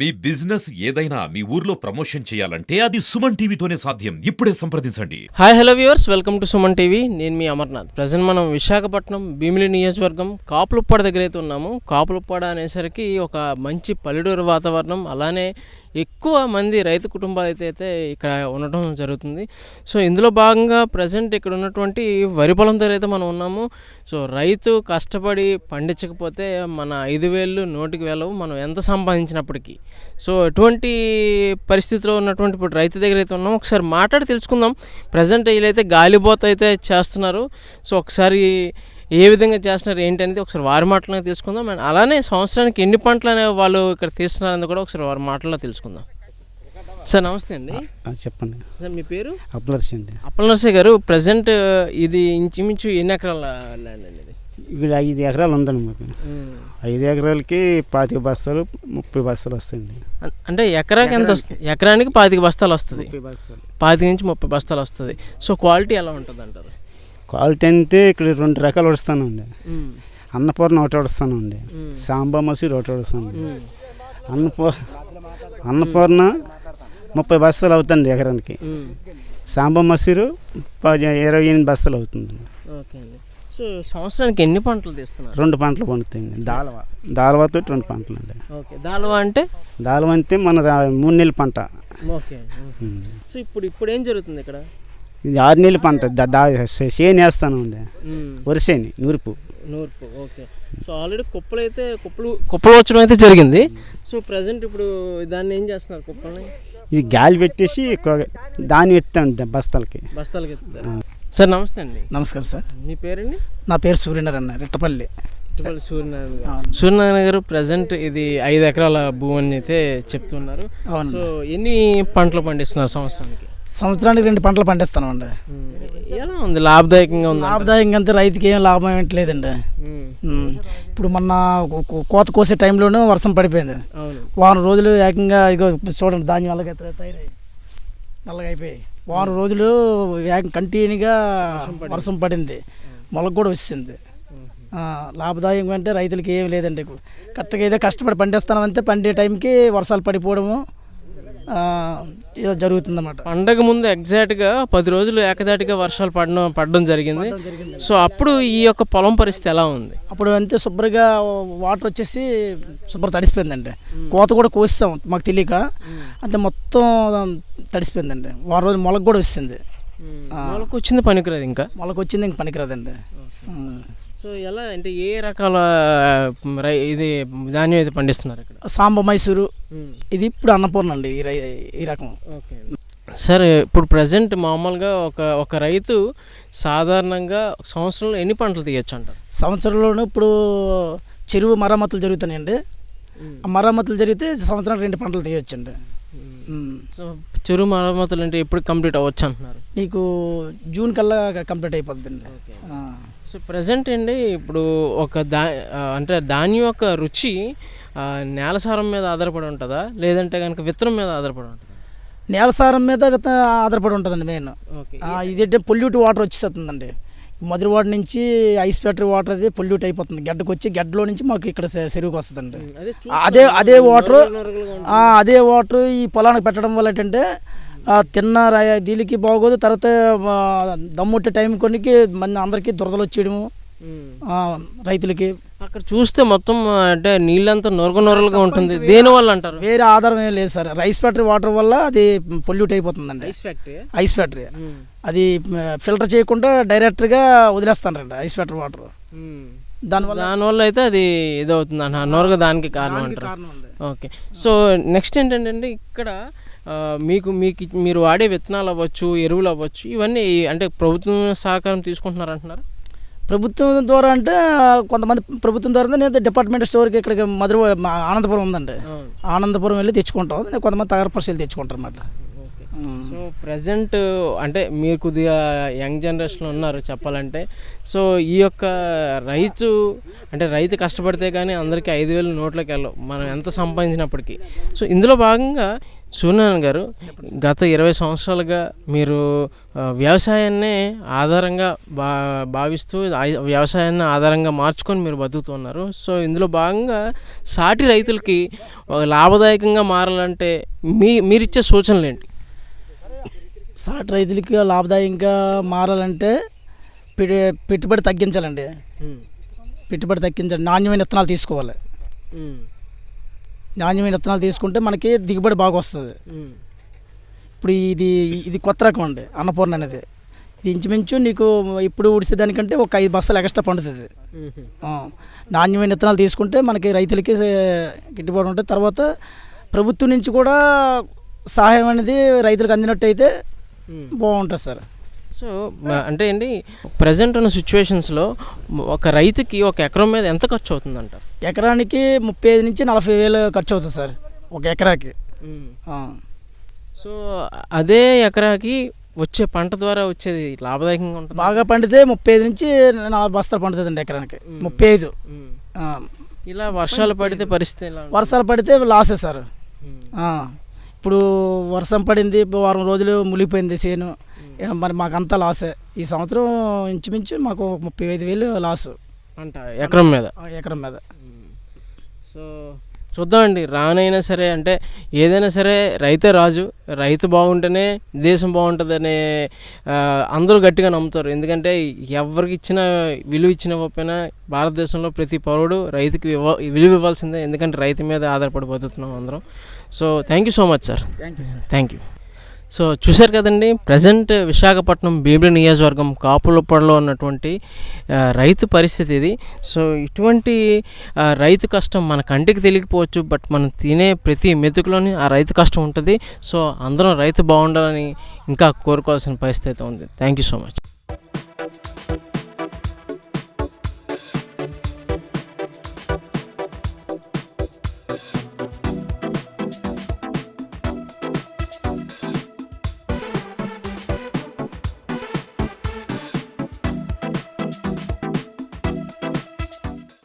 మీ business ఏదైనా మీ ఊర్లో promotion చేయాలంటే అది సుమన్ టీవీతోనే సాధ్యం. ఇప్పుడే సంప్రదించండి. Hi hello viewers, welcome to Suman TV. నేను మీ అమర్నాథ్. ప్రజెంట్ మనం విశాఖపట్నం భీమిలి నియోజకవర్గం కాపులుప్పాడ దగ్గర అయితే ఉన్నాము. కాపులుప్పాడ అనేసరికి ఒక మంచి పల్లెటూరు వాతావరణం, అలానే ఎక్కువ మంది రైతు కుటుంబాలు అయితే ఇక్కడ ఉండటం జరుగుతుంది. సో ఇందులో భాగంగా ప్రజెంట్ ఇక్కడ ఉన్నటువంటి వరి పొలం దగ్గర అయితే మనం ఉన్నాము. సో రైతు కష్టపడి పండించకపోతే మన 5,000 నోటికి వెళ్ళవు, మనం ఎంత సంపాదించినప్పటికీ. సో ఎటువంటి పరిస్థితిలో ఉన్నటువంటి ఇప్పుడు రైతు దగ్గర అయితే ఉన్నాం. ఒకసారి మాట్లాడి తెలుసుకుందాం. ప్రజెంట్ వీళ్ళైతే గాలిబోత అయితే చేస్తున్నారు. సో ఒకసారి ఏ విధంగా చేస్తున్నారు ఏంటి అనేది ఒకసారి వారి మాటలను తెలుసుకుందాం. అండ్ అలానే సంవత్సరానికి ఎన్ని పంటలు అనేవి వాళ్ళు ఇక్కడ తీస్తున్నారని కూడా ఒకసారి వారి మాటల్లో తెలుసుకుందాం. సార్ నమస్తే అండి. చెప్పండి సార్ మీ పేరు? అప్పలనర్సి అండి. అప్పలనర్సి గారు, ప్రజెంట్ ఇది ఇంచుమించు ఎన్ని ఎకరాల ల్యాండ్ అండి? ఇది ఇక్కడ 5 ఎకరాలు ఉందండి మాకు. 5 ఎకరాలకి 25 బస్తాలు 30 బస్తాలు వస్తాయండి. అంటే ఎకరాకి ఎంత వస్తుంది? ఎకరానికి 25 బస్తాలు వస్తుంది. 30 బస్తాలు 25 నుంచి 30 బస్తాలు వస్తుంది. సో క్వాలిటీ ఎలా ఉంటుంది అంటారు? క్వాలిటీ అంటే ఇక్కడ 2 రకాలు వడుస్తానండి. అన్నపూర్ణ ఒకటి వడుస్తానండి, సాంబా మసూరి ఒకటి వడుస్తానండి. అన్నపూర్ణ 30 బస్తాలు అవుతుంది ఎకరానికి. సాంబా మసూరు 28 బస్తాలు అవుతుంది. ఓకే అండి. సో సంవత్సరానికి ఎన్ని పంటలు తీస్తున్నారు? 2 పంటలు పండుతాయండి. దాల్వాతో 2 పంటలు అండి. ఓకే. దాల్వా అంటే? దాల్వా అంటే మన 3 నెలల పంట. ఓకే. సో ఇప్పుడు ఏం జరుగుతుంది ఇక్కడ? ఇది 6 నెలల పంట. చేను వేస్తాను అండి, వరిసేని నూర్పు. ఓకే. సో ఆల్రెడీ కుప్పలు వచ్చడం అయితే జరిగింది. సో ప్రజెంట్ ఇప్పుడు దాన్ని ఏం చేస్తున్నారు? కుప్పల్ని ఇది గాలి పెట్టేసి దాన్ని ఎత్తాను బస్తాలకి ఎత్తారు. సార్ నమస్తే అండి. నమస్కారం సార్. మీ పేరండి? నా పేరు సూర్యనారాయణ, రెట్టపల్లి. సూర్యనారాయణ గారు, ప్రజెంట్ ఇది 5 ఎకరాల భూమి అని అయితే చెప్తున్నారు. సో ఎన్ని పంటలు పండిస్తున్నారు సంవత్సరానికి? సంవత్సరానికి 2 పంటలు పండిస్తాను అండి. ఎలా ఉంది? లాభదాయకంగా ఉంది? లాభదాయకంగా అంటే రైతుకి ఏం లాభం ఏంటలేదండి. ఇప్పుడు మొన్న కోత కోసే టైంలోనూ వర్షం పడిపోయింది. వారం రోజులు ఏకంగా ఇగో చూడండి, ధాన్యం నల్లగా అయిపోయి వారం రోజులు కంటిన్యూగా వర్షం పడింది, మొలక కూడా వచ్చింది. లాభదాయకం అంటే రైతులకి ఏం లేదండి. కరెక్ట్గా ఏదో కష్టపడి పండిస్తామంటే పండే టైంకి వర్షాలు పడిపోవడము ఏదో జరుగుతుందన్నమాట. పండగ ముందు ఎగ్జాక్ట్గా 10 రోజులు ఏకదాటిగా వర్షాలు పడడం జరిగింది. సో అప్పుడు ఈ యొక్క పొలం పరిస్థితి ఎలా ఉంది? అప్పుడు అంతే శుభ్రంగా వాటర్ వచ్చేసి శుభ్రం తడిసిపోయిందండి. కోత కూడా కోసాం మాకు తెలియక, అంతే మొత్తం తడిసిపోయిందండి. వారం రోజులు మొలక కూడా వచ్చింది. మొలక వచ్చింది పనికిరాదు, ఇంకా మొలక వచ్చింది ఇంక పనికిరాదండి. సో ఎలా అంటే ఏ రకాల ఇది ధాన్యం అయితే పండిస్తున్నారు ఇక్కడ? సాంబ మైసూరు, ఇది ఇప్పుడు అన్నపూర్ణ అండి ఈ రకం. ఓకే. సరే, ఇప్పుడు ప్రజెంట్ మామూలుగా ఒక రైతు సాధారణంగా సంవత్సరంలో ఎన్ని పంటలు తీయచ్చు అంటారు? సంవత్సరంలోనూ ఇప్పుడు చెరువు మరమ్మతులు జరుగుతున్నాయండి. ఆ మరమ్మతులు జరిగితే సంవత్సరానికి 2 పంటలు తీయొచ్చండి. సో చెరువు మరమ్మతులు అంటే ఎప్పుడు కంప్లీట్ అవ్వచ్చు అంటున్నారు? నీకు జూన్ కల్లా కంప్లీట్ అయిపోతుందండి. సో ప్రజెంట్ అండి, ఇప్పుడు అంటే ధాన్యం యొక్క రుచి నేలసారం మీద ఆధారపడి ఉంటుందా, లేదంటే కనుక విత్తనం మీద ఆధారపడి ఉంటుందా? నేలసారం మీద ఆధారపడి ఉంటుందండి మెయిన్. ఇదేంటే పొల్యూట్ వాటర్ వచ్చేస్తుందండి. మధురవాడ నుంచి ఐస్ ఫ్యాక్టరీ వాటర్ అది పొల్యూట్ అయిపోతుంది, గడ్డకు వచ్చి గడ్డలో నుంచి మాకు ఇక్కడ చెరువుకి వస్తుందండి. అదే వాటర్ ఈ పొలానికి పెట్టడం వల్ల ఏంటంటే తిన్న దీనికి బాగోదు. తర్వాత దమ్ముట్టే టైం కొన్నికి మన అందరికీ దురదలు వచ్చేయడము రైతులకి. అక్కడ చూస్తే మొత్తం అంటే నీళ్ళంతా నొరగలుగా ఉంటుంది. దేనివల్ల అంటారు? వేరే ఆధారం ఏం లేదు సార్. ఐస్ ఫ్యాక్టరీ వాటర్ వల్ల అది పొల్యూట్ అయిపోతుందండి. ఐస్ ఫ్యాక్టరీ అది ఫిల్టర్ చేయకుండా డైరెక్ట్గా వదిలేస్తానండి ఐస్ ఫ్యాక్టరీ వాటర్. దానివల్ల అయితే అది ఇదవుతుంది అన్న నొరగ, దానికి కారణం అంటారు. ఓకే. సో నెక్స్ట్ ఏంటంటే ఇక్కడ మీరు వాడే విత్తనాలు అవ్వచ్చు, ఎరువులు అవ్వచ్చు, ఇవన్నీ అంటే ప్రభుత్వం సహకారం తీసుకుంటున్నారు అంటున్నారు? ప్రభుత్వం ద్వారా అంటే కొంతమంది ప్రభుత్వం ద్వారా నేను డిపార్ట్మెంట్ స్టోర్కి ఇక్కడికి ఆనందపురం ఉందండి, ఆనందపురం వెళ్ళి తెచ్చుకుంటాం. కొంతమంది తయారు పరిస్థితులు తెచ్చుకుంటారు అన్నమాట. సో ప్రజెంట్ అంటే మీరు కొద్దిగా యంగ్ జనరేషన్లో ఉన్నారు చెప్పాలంటే. సో ఈ యొక్క రైతు కష్టపడితే కానీ అందరికీ 5,000 నోట్లోకి వెళ్ళవు, మనం ఎంత సంపాదించినప్పటికీ. సో ఇందులో భాగంగా సూర్యనారాయణ గారు, గత 20 సంవత్సరాలుగా మీరు వ్యవసాయాన్నే ఆధారంగా భావిస్తూ వ్యవసాయాన్ని ఆధారంగా మార్చుకొని మీరు బతుకుతున్నారు. సో ఇందులో భాగంగా సాటి రైతులకి లాభదాయకంగా మారాలంటే మీరిచ్చే సూచనలు ఏంటి? సాటి రైతులకి లాభదాయకంగా మారాలంటే పెట్టుబడి తగ్గించాలండి. పెట్టుబడి తగ్గించాలి, నాణ్యమైన విత్తనాలు తీసుకోవాలి. నాణ్యమైన విత్తనాలు తీసుకుంటే మనకి దిగుబడి బాగా వస్తుంది. ఇప్పుడు ఇది కొత్త రకం అండి అన్నపూర్ణ అనేది. ఇది ఇంచుమించు నీకు ఇప్పుడు ఉడిసేదానికంటే ఒక 5 బస్తాలు ఎక్స్ట్రా పండుతుంది. నాణ్యమైన విత్తనాలు తీసుకుంటే మనకి రైతులకి గిట్టుబాటు ఉంటుంది. తర్వాత ప్రభుత్వం నుంచి కూడా సహాయం అనేది రైతులకు అందినట్టు అయితే బాగుంటుంది సార్. సో అంటే అండి, ప్రజెంట్ ఉన్న సిచ్యువేషన్స్లో ఒక రైతుకి ఒక ఎకరం మీద ఎంత ఖర్చు అవుతుందంట? ఎకరానికి 35 నుంచి 40 వేలు ఖర్చు అవుతుంది సార్ ఒక ఎకరాకి. సో అదే ఎకరాకి వచ్చే పంట ద్వారా వచ్చేది లాభదాయకంగా ఉంటుంది. బాగా పండితే 35 నుంచి 40 బస్తాలు పండుతుందండి ఎకరానికి. 35. ఇలా వర్షాలు పడితే పరిస్థితి ఎలా? వర్షాలు పడితే లాసే సార్. ఇప్పుడు వర్షం పడింది, వారం రోజులు మునిగిపోయింది చేను, మరి మాకంతా లాసే. ఈ సంవత్సరం ఇంచుమించు మాకు 35 వేలు లాసు అంట ఎకరం మీద. సో చూద్దామండి, రానైనా సరే అంటే ఏదైనా సరే రైతే రాజు, రైతు బాగుంటేనే దేశం బాగుంటుందనే అందరూ గట్టిగా నమ్ముతారు. ఎందుకంటే ఎవరికి ఇచ్చిన విలువ ఇచ్చినపోయినా భారతదేశంలో ప్రతి పౌరుడు రైతుకి విలువ ఇవ్వాల్సిందే. ఎందుకంటే రైతు మీద ఆధారపడి బతుకుతున్నాం అందరం. So thank you so much sir. Thank you. So చూశారు కదండి, ప్రజెంట్ విశాఖపట్నం భీమిలి నియోజకవర్గం కాపులపాడులో ఉన్నటువంటి రైతు పరిస్థితి ఇది. సో ఇటువంటి రైతు కష్టం మన కంటికి తెలియకపోవచ్చు, బట్ మనం తినే ప్రతి మెతుకులోని ఆ రైతు కష్టం ఉంటుంది. సో అందరం రైతు బాగుండాలని ఇంకా కోరుకోవాల్సిన పరిస్థితి ఉంది. Thank you so much.